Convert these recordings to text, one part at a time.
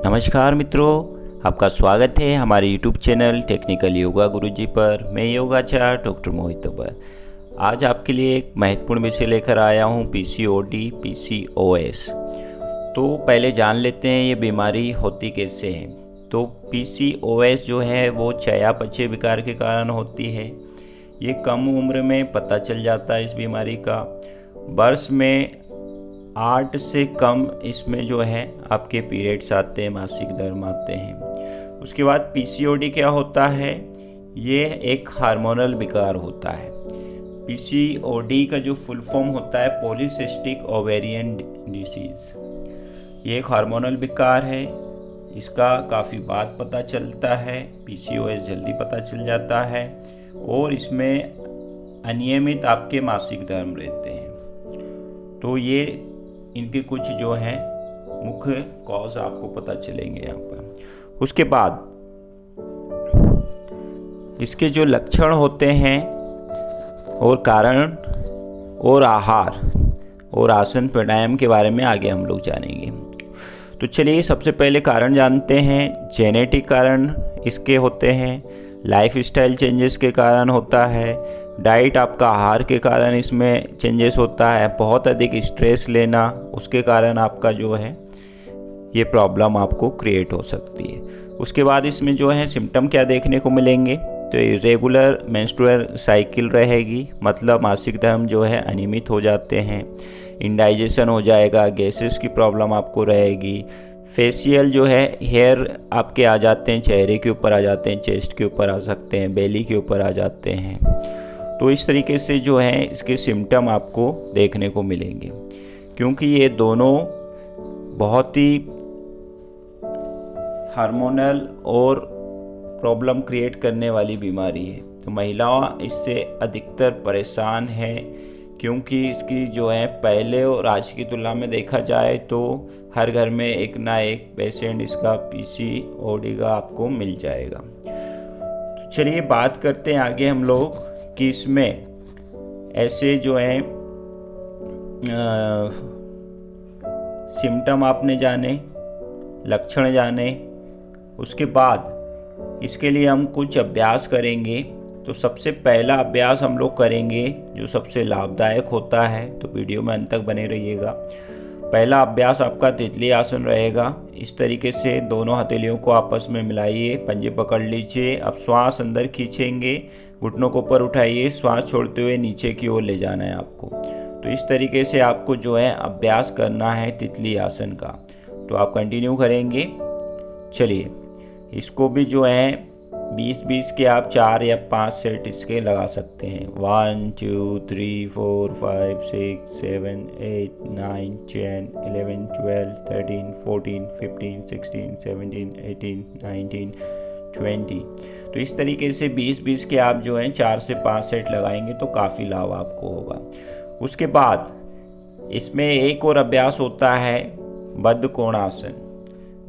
नमस्कार मित्रों, आपका स्वागत है हमारे YouTube चैनल टेक्निकल योगा गुरुजी पर। मैं योगाचार्य डॉक्टर मोहित तोबर। आज आपके लिए एक महत्वपूर्ण विषय लेकर आया हूँ, PCOD PCOS। तो पहले जान लेते हैं ये बीमारी होती कैसे है। तो PCOS जो है वो चयापचय विकार के कारण होती है। ये कम उम्र में पता चल जाता है इस बीमारी का। वर्ष में 8 से कम इसमें जो है आपके पीरियड्स आते हैं, मासिक धर्म आते हैं। उसके बाद PCOD क्या होता है, ये एक हार्मोनल विकार होता है। PCOD का जो फुल फॉर्म होता है पॉलीसिस्टिक ओवेरियन डिसीज़। ये एक हार्मोनल विकार है, इसका काफ़ी बाद पता चलता है। PCOS जल्दी पता चल जाता है और इसमें अनियमित आपके मासिक धर्म रहते हैं। तो ये इनके कुछ जो हैं मुख्य कॉज आपको पता चलेंगे यहाँ पर। उसके बाद इसके जो लक्षण होते हैं और कारण और आहार और आसन प्राणायाम के बारे में आगे हम लोग जानेंगे। तो चलिए सबसे पहले कारण जानते हैं। जेनेटिक कारण इसके होते हैं, लाइफ स्टाइल चेंजेस के कारण होता है, डाइट आपका आहार के कारण इसमें चेंजेस होता है, बहुत अधिक स्ट्रेस लेना उसके कारण आपका जो है ये प्रॉब्लम आपको क्रिएट हो सकती है। उसके बाद इसमें जो है सिम्टम क्या देखने को मिलेंगे, तो इरेगुलर मेंस्ट्रुअल साइकिल रहेगी, मतलब मासिक धर्म जो है अनियमित हो जाते हैं, इंडाइजेशन हो जाएगा, गैसेस की प्रॉब्लम आपको रहेगी, फेशियल जो है हेयर आपके आ जाते हैं, चेहरे के ऊपर आ जाते हैं, चेस्ट के ऊपर आ सकते हैं, बेली के ऊपर आ जाते हैं। तो इस तरीके से जो है इसके सिम्टम आपको देखने को मिलेंगे, क्योंकि ये दोनों बहुत ही हार्मोनल और प्रॉब्लम क्रिएट करने वाली बीमारी है। तो महिलाएं इससे अधिकतर परेशान हैं, क्योंकि इसकी जो है पहले और आज की तुलना में देखा जाए तो हर घर में एक ना एक पेशेंट इसका PCOD का आपको मिल जाएगा। तो चलिए बात करते हैं आगे हम लोग कि इसमें ऐसे जो हैं सिम्टम आपने जाने, लक्षण जाने। उसके बाद इसके लिए हम कुछ अभ्यास करेंगे। तो सबसे पहला अभ्यास हम लोग करेंगे जो सबसे लाभदायक होता है, तो वीडियो में अंत तक बने रहिएगा। पहला अभ्यास आपका तितली आसन रहेगा। इस तरीके से दोनों हथेलियों को आपस में मिलाइए, पंजे पकड़ लीजिए। अब श्वास अंदर खींचेंगे, घुटनों को ऊपर उठाइए, श्वास छोड़ते हुए नीचे की ओर ले जाना है आपको। तो इस तरीके से आपको जो है अभ्यास करना है तितली आसन का। तो आप कंटिन्यू करेंगे। चलिए इसको भी जो है 20-20 के आप 4 या 5 सेट इसके लगा सकते हैं। 1 2 3 4 5 6 7 8 9 10 11 12 13 14 15 16 17 18 19 20। तो इस तरीके से 20-20 के आप जो हैं 4 से 5 सेट लगाएंगे तो काफ़ी लाभ आपको होगा। उसके बाद इसमें एक और अभ्यास होता है बद्ध कोणासन।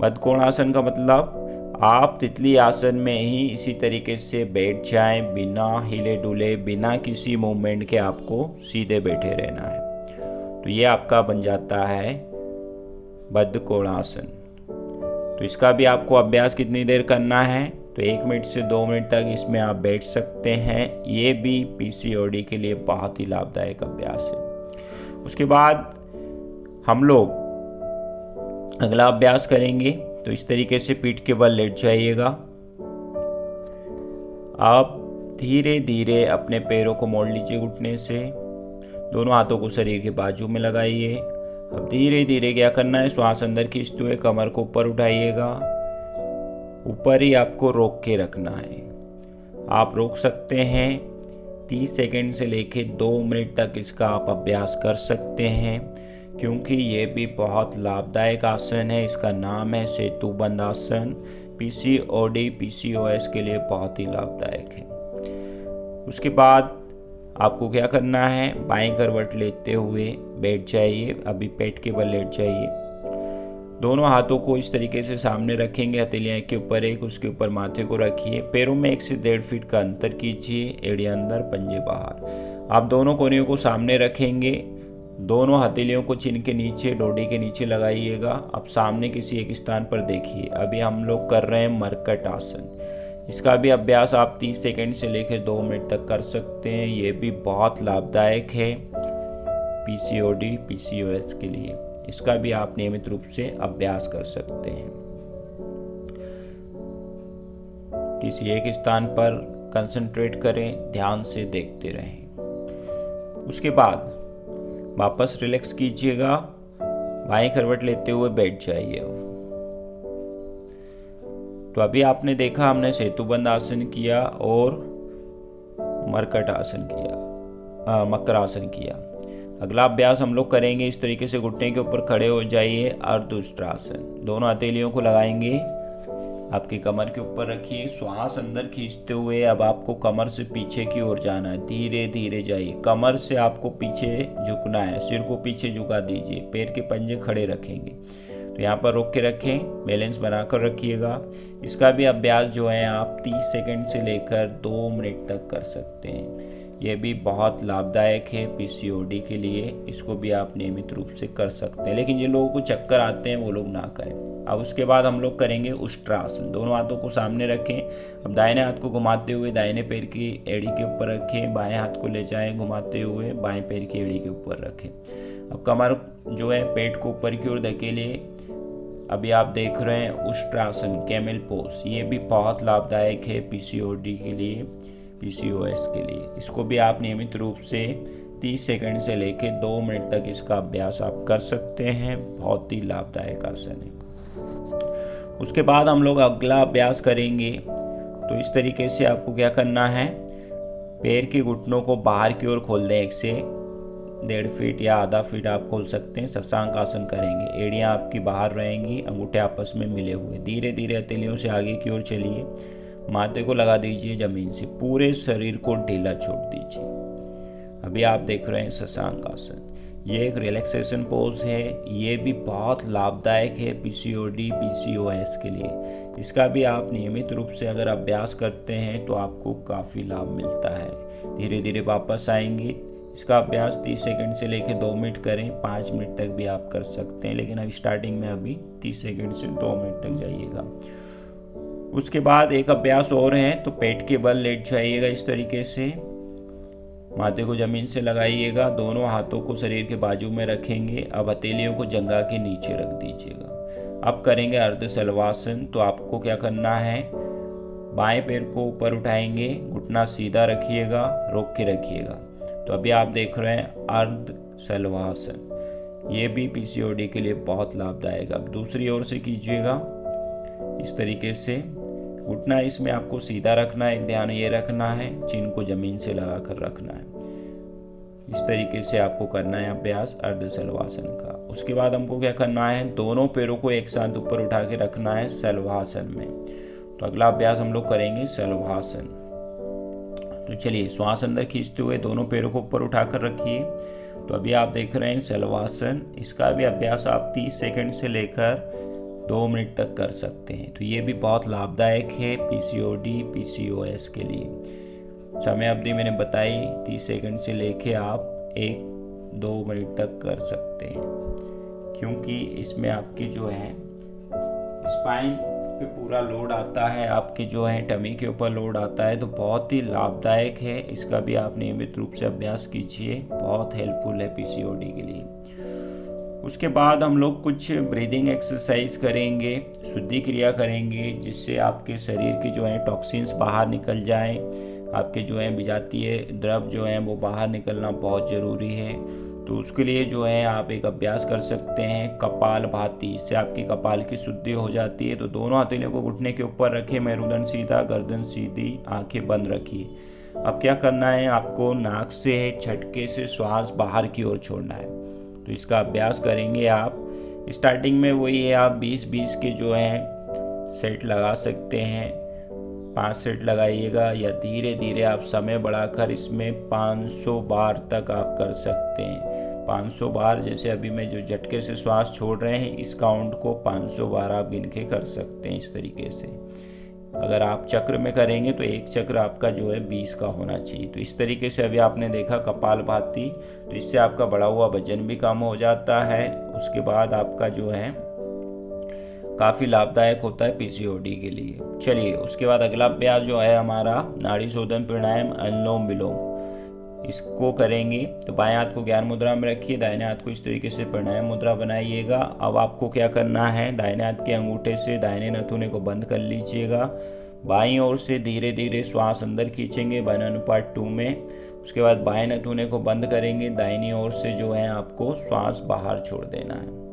बद्ध कोणासन का मतलब आप तितली आसन में ही इसी तरीके से बैठ जाएं, बिना हिले डुले, बिना किसी मूवमेंट के आपको सीधे बैठे रहना है। तो ये आपका बन जाता है बद्ध कोणासन। तो इसका भी आपको अभ्यास कितनी देर करना है, तो 1 मिनट से 2 मिनट तक इसमें आप बैठ सकते हैं। ये भी PCOD के लिए बहुत ही लाभदायक अभ्यास है। उसके बाद हम लोग अगला अभ्यास करेंगे। तो इस तरीके से पीठ के बल लेट जाइएगा। आप धीरे धीरे अपने पैरों को मोड़ लीजिए घुटने से, दोनों हाथों को शरीर के बाजू में लगाइए। अब धीरे धीरे क्या करना है, श्वास अंदर खींचते हुए कमर को ऊपर उठाइएगा। ऊपर ही आपको रोक के रखना है। आप रोक सकते हैं 30 सेकंड से लेके 2 मिनट तक इसका आप अभ्यास कर सकते हैं, क्योंकि ये भी बहुत लाभदायक आसन है। इसका नाम है सेतुबंध आसन। PCOD PCOS के लिए बहुत ही लाभदायक है। उसके बाद आपको क्या करना है, बाएं करवट लेते हुए बैठ जाइए। अभी पेट के बल लेट जाइए। दोनों हाथों को इस तरीके से सामने रखेंगे, हथेलियाँ एक के ऊपर एक, उसके ऊपर माथे को रखिए। पैरों में 1 से 1.5 फीट का अंतर कीजिए, एड़ी अंदर पंजे बाहर। आप दोनों कोहनियों को सामने रखेंगे, दोनों हथेलियों को चिन के नीचे, डोडी के नीचे लगाइएगा। अब सामने किसी एक स्थान पर देखिए। अभी हम लोग कर रहे हैं मरकट आसन। इसका भी अभ्यास आप 30 सेकंड से लेकर 2 मिनट तक कर सकते हैं। ये भी बहुत लाभदायक है पीसीओडी पीसीओएस के लिए। इसका भी आप नियमित रूप से अभ्यास कर सकते हैं। किसी एक स्थान पर कंसंट्रेट करें, ध्यान से देखते रहें। उसके बाद वापस रिलैक्स कीजिएगा, बाएं करवट लेते हुए बैठ जाइए। तो अभी आपने देखा, हमने सेतुबंद आसन किया और मरकट आसन किया, मकर आसन किया। अगला अभ्यास हम लोग करेंगे इस तरीके से, घुटने के ऊपर खड़े हो जाइए, अर्धउष्ट्रासन। दोनों हथेलियों को लगाएंगे, आपकी कमर के ऊपर रखिए, श्वास अंदर खींचते हुए अब आपको कमर से पीछे की ओर जाना है। धीरे धीरे जाइए, कमर से आपको पीछे झुकना है, सिर को पीछे झुका दीजिए, पैर के पंजे खड़े रखेंगे। तो यहाँ पर रोक के रखें, बैलेंस बनाकर रखिएगा। इसका भी अभ्यास जो है आप 30 सेकंड से लेकर 2 मिनट तक कर सकते हैं। ये भी बहुत लाभदायक है पीसीओडी के लिए। इसको भी आप नियमित रूप से कर सकते हैं, लेकिन जिन लोगों को चक्कर आते हैं वो लोग ना करें। अब उसके बाद हम लोग करेंगे उष्ट्रासन। दोनों हाथों को सामने रखें। अब दाहिने हाथ को घुमाते हुए दाहिने पैर की एड़ी के ऊपर रखें, बाएं हाथ को ले जाएं घुमाते हुए बाएं पैर की एड़ी के ऊपर रखें। अब कमर जो है पेट को ऊपर की ओर धकेलिए। अभी आप देख रहे हैं उष्ट्रासन, कैमल पोज। ये भी बहुत लाभदायक है पीसीओडी के लिए, पीसीओएस के लिए। इसको भी आप नियमित रूप से 30 सेकंड से लेकर 2 मिनट तक इसका अभ्यास आप कर सकते हैं। बहुत ही लाभदायक आसन है। उसके बाद हम लोग अगला अभ्यास करेंगे। तो इस तरीके से आपको क्या करना है, पैर के घुटनों को बाहर की ओर खोल दें। 1 से 1.5 फीट या आधा फीट आप खोल सकते हैं। शशांक आसन करेंगे। एड़ियाँ आपकी बाहर रहेंगी, अंगूठे आपस में मिले हुए। धीरे धीरे हथेलियों से आगे की ओर चलिए, माथे को लगा दीजिए जमीन से, पूरे शरीर को ढीला छोड़ दीजिए। अभी आप देख रहे हैं शशांक आसन। ये एक रिलैक्सेशन पोज है। ये भी बहुत लाभदायक है पीसीओडी पीसीओएस के लिए। इसका भी आप नियमित रूप से अगर अभ्यास करते हैं तो आपको काफ़ी लाभ मिलता है। धीरे धीरे वापस आएंगे। इसका अभ्यास 30 सेकंड से लेकर 2 मिनट करें, 5 मिनट तक भी आप कर सकते हैं, लेकिन अभी स्टार्टिंग में अभी 30 सेकंड से 2 मिनट तक जाइएगा। उसके बाद एक अभ्यास और है, तो पेट के बल लेट जाइएगा इस तरीके से, माथे को जमीन से लगाइएगा, दोनों हाथों को शरीर के बाजू में रखेंगे। अब हथेलियों को जंघा के नीचे रख दीजिएगा। अब करेंगे अर्ध शलवासन। तो आपको क्या करना है, बाएं पैर को ऊपर उठाएंगे, घुटना सीधा रखिएगा, रोक के रखिएगा। तो अभी आप देख रहे हैं अर्ध शलवासन। ये भी पीसीओडी के लिए बहुत लाभदायक। अब दूसरी ओर से कीजिएगा इस तरीके से। घुटना इसमें आपको सीधा रखना है, ध्यान ये रखना है, चिन को जमीन से लगा कर रखना है। इस तरीके से आपको करना है अभ्यास अर्ध शलवासन का। उसके बाद हमको क्या करना है, दोनों पैरों को एक साथ ऊपर उठा के रखना है शलवासन में। तो अगला अभ्यास हम लोग करेंगे शलवासन। तो चलिए, श्वास अंदर खींचते हुए दोनों पैरों को ऊपर उठाकर रखिए। तो अभी आप देख रहे हैं शलवासन। इसका भी अभ्यास आप 30 सेकंड से लेकर 2 मिनट तक कर सकते हैं। तो ये भी बहुत लाभदायक है पीसीओडी पीसीओएस के लिए। समय अवधि मैंने बताई 30 सेकंड से लेके आप 1-2 मिनट तक कर सकते हैं, क्योंकि इसमें आपकी जो है स्पाइन पे पूरा लोड आता है, आपके जो है टमी के ऊपर लोड आता है। तो बहुत ही लाभदायक है। इसका भी आप नियमित रूप से अभ्यास कीजिए, बहुत हेल्पफुल है पीसीओडी के लिए। उसके बाद हम लोग कुछ ब्रीदिंग एक्सरसाइज करेंगे, शुद्धि क्रिया करेंगे, जिससे आपके शरीर के जो है टॉक्सिन्स बाहर निकल जाएं। आपके जो है विजातीय द्रव जो हैं वो बाहर निकलना बहुत ज़रूरी है। तो उसके लिए जो है आप एक अभ्यास कर सकते हैं कपालभाति। इससे आपकी कपाल की शुद्धि हो जाती है। तो दोनों हथेलियों को घुटने के ऊपर रखें, मेरुदंड सीधा, गर्दन सीधी, आंखें बंद रखिए। अब क्या करना है, आपको नाक से झटके से श्वास बाहर की ओर छोड़ना है। तो इसका अभ्यास करेंगे आप। स्टार्टिंग में वही है, आप 20-20 के जो हैं सेट लगा सकते हैं, 5 सेट लगाइएगा, या धीरे धीरे आप समय बढ़ाकर इसमें 500 बार तक आप कर सकते हैं। 500 बार, जैसे अभी मैं जो झटके से श्वास छोड़ रहे हैं, इस काउंट को 500 बार आप गिन के कर सकते हैं इस तरीके से। अगर आप चक्र में करेंगे तो एक चक्र आपका जो है 20 का होना चाहिए। तो इस तरीके से अभी आपने देखा कपालभाति, तो इससे आपका बढ़ा हुआ वजन भी कम हो जाता है। उसके बाद आपका जो है काफ़ी लाभदायक होता है पीसीओडी के लिए। चलिए, उसके बाद अगला अभ्यास जो है हमारा नाड़ी शोधन प्राणायाम अनुलोम विलोम, इसको करेंगे। तो बाएं हाथ को ज्ञान मुद्रा में रखिए, दाहिने हाथ को इस तरीके से प्राणायाम मुद्रा बनाइएगा। अब आपको क्या करना है, दाहिने हाथ के अंगूठे से दाहिने नथुने को बंद कर लीजिएगा। बाईं ओर से धीरे धीरे श्वास अंदर खींचेंगे 1/2 में। उसके बाद बाएं नथुने को बंद करेंगे, दाहिनी ओर से जो है आपको श्वास बाहर छोड़ देना है।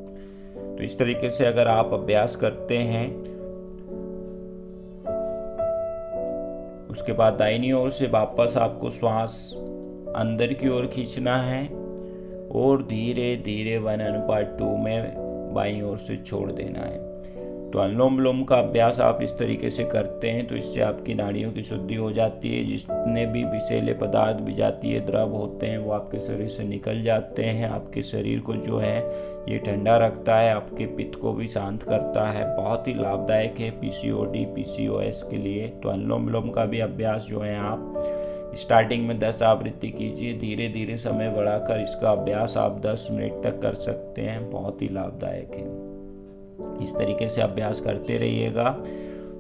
तो इस तरीके से अगर आप अभ्यास करते हैं, उसके बाद दाहिनी ओर से वापस आपको श्वास अंदर की ओर खींचना है और धीरे धीरे 1/2 में बाईं ओर से छोड़ देना है। तो अनुलोम विलोम का अभ्यास आप इस तरीके से करते हैं तो इससे आपकी नाड़ियों की शुद्धि हो जाती है। जितने भी विषैले पदार्थ, विजातीय द्रव होते हैं वो आपके शरीर से निकल जाते हैं। आपके शरीर को जो है ये ठंडा रखता है, आपके पित्त को भी शांत करता है। बहुत ही लाभदायक है पीसीओडी पीसीओएस के लिए। तो अनुलोम विलोम का भी अभ्यास जो है आप स्टार्टिंग में 10 आवृत्ति कीजिए, धीरे धीरे समय बढ़ाकर इसका अभ्यास आप 10 मिनट तक कर सकते हैं। बहुत ही लाभदायक है। इस तरीके से अभ्यास करते रहिएगा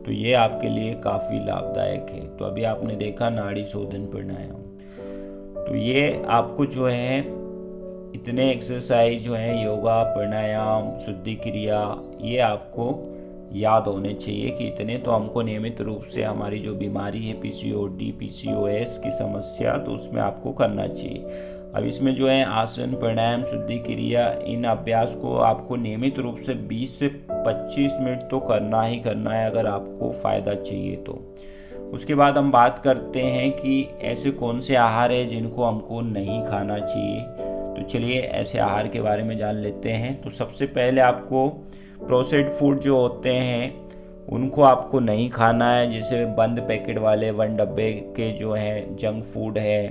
तो ये आपके लिए काफ़ी लाभदायक है। तो अभी आपने देखा नाड़ी शोधन प्राणायाम, तो ये आपको जो है इतने एक्सरसाइज जो है योगा, प्राणायाम, शुद्धि क्रिया, ये आपको याद होने चाहिए कि इतने तो हमको नियमित रूप से हमारी जो बीमारी है पीसीओडी पीसीओएस की समस्या, तो उसमें आपको करना चाहिए। अब इसमें जो है आसन, प्राणायाम, शुद्धि क्रिया, इन अभ्यास को आपको नियमित रूप से 20 से 25 मिनट तो करना ही करना है अगर आपको फ़ायदा चाहिए तो। उसके बाद हम बात करते हैं कि ऐसे कौन से आहार है जिनको हमको नहीं खाना चाहिए। तो चलिए ऐसे आहार के बारे में जान लेते हैं। तो सबसे पहले आपको प्रोसेस्ड फूड जो होते हैं उनको आपको नहीं खाना है, जैसे बंद पैकेट वाले 1 डब्बे के जो है जंक फूड है,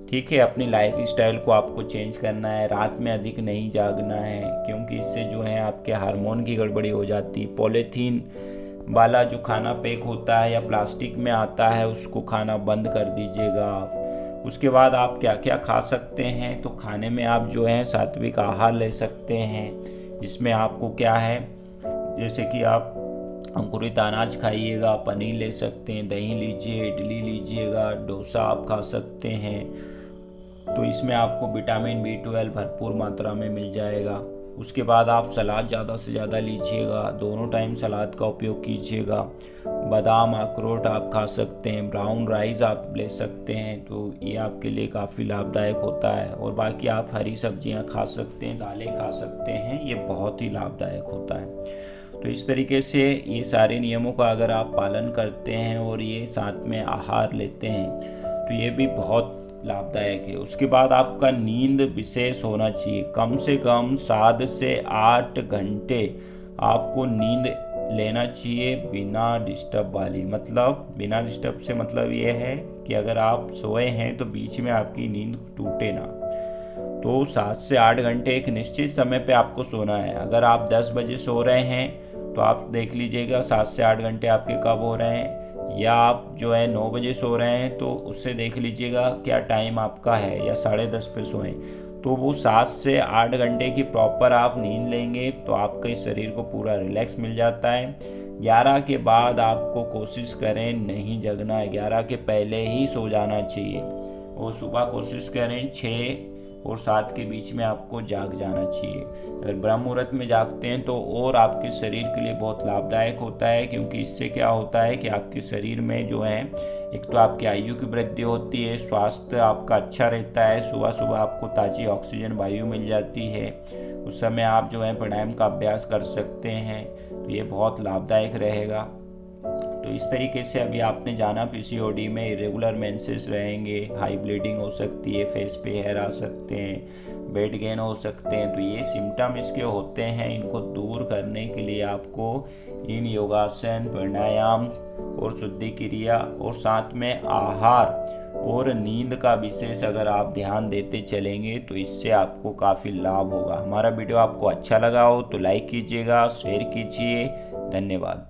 ठीक है। अपनी लाइफ स्टाइल को आपको चेंज करना है, रात में अधिक नहीं जागना है क्योंकि इससे जो है आपके हार्मोन की गड़बड़ी हो जाती है। पॉलीथीन वाला जो खाना पैक होता है या प्लास्टिक में आता है उसको खाना बंद कर दीजिएगा आप। उसके बाद आप क्या क्या खा सकते हैं, तो खाने में आप जो है सात्विक आहार ले सकते हैं, जिसमें आपको क्या है, जैसे कि आप अंकुरित अनाज खाइएगा, पनीर ले सकते हैं, दही लीजिए, इडली लीजिएगा, डोसा आप खा सकते हैं। तो इसमें आपको विटामिन B12 भरपूर मात्रा में मिल जाएगा। उसके बाद आप सलाद ज़्यादा से ज़्यादा लीजिएगा, दोनों टाइम सलाद का उपयोग कीजिएगा। बादाम, अखरोट आप खा सकते हैं, ब्राउन राइस आप ले सकते हैं, तो ये आपके लिए काफ़ी लाभदायक होता है। और बाकी आप हरी सब्जियां खा सकते हैं, दालें खा सकते हैं, ये बहुत ही लाभदायक होता है। तो इस तरीके से ये सारे नियमों का अगर आप पालन करते हैं और ये साथ में आहार लेते हैं तो ये भी बहुत लाभदायक है। उसके बाद आपका नींद विशेष होना चाहिए, कम से कम 7 से 8 घंटे आपको नींद लेना चाहिए बिना डिस्टर्ब वाली। मतलब बिना डिस्टर्ब से मतलब ये है कि अगर आप सोए हैं तो बीच में आपकी नींद टूटे ना। तो 7 से 8 घंटे एक निश्चित समय पे आपको सोना है। अगर आप 10 बजे सो रहे हैं तो आप देख लीजिएगा 7 से 8 घंटे आपके कब हो रहे हैं, या आप जो है 9 बजे सो रहे हैं तो उससे देख लीजिएगा क्या टाइम आपका है, या 10:30 पे सोएं। तो वो 7 से 8 घंटे की प्रॉपर आप नींद लेंगे तो आपके शरीर को पूरा रिलैक्स मिल जाता है। 11 के बाद आपको कोशिश करें नहीं जगना है, 11 के पहले ही सो जाना चाहिए। और सुबह कोशिश करें 6 और 7 के बीच में आपको जाग जाना चाहिए। अगर ब्रह्म मुहूर्त में जागते हैं तो और आपके शरीर के लिए बहुत लाभदायक होता है, क्योंकि इससे क्या होता है कि आपके शरीर में जो है एक तो आपकी आयु की वृद्धि होती है, स्वास्थ्य आपका अच्छा रहता है, सुबह सुबह आपको ताज़ी ऑक्सीजन वायु मिल जाती है। उस समय आप जो है प्राणायाम का अभ्यास कर सकते हैं, तो ये बहुत लाभदायक रहेगा। तो इस तरीके से अभी आपने जाना पीसीओडी में इरेगुलर मेंसेस रहेंगे, हाई ब्लीडिंग हो सकती है, फेस पे हेयर आ सकते हैं, वेट गेन हो सकते हैं। तो ये सिम्टम इसके होते हैं, इनको दूर करने के लिए आपको इन योगासन, प्राणायाम और शुद्धि क्रिया और साथ में आहार और नींद का विशेष अगर आप ध्यान देते चलेंगे तो इससे आपको काफ़ी लाभ होगा। हमारा वीडियो आपको अच्छा लगा हो तो लाइक कीजिएगा, शेयर कीजिए। धन्यवाद।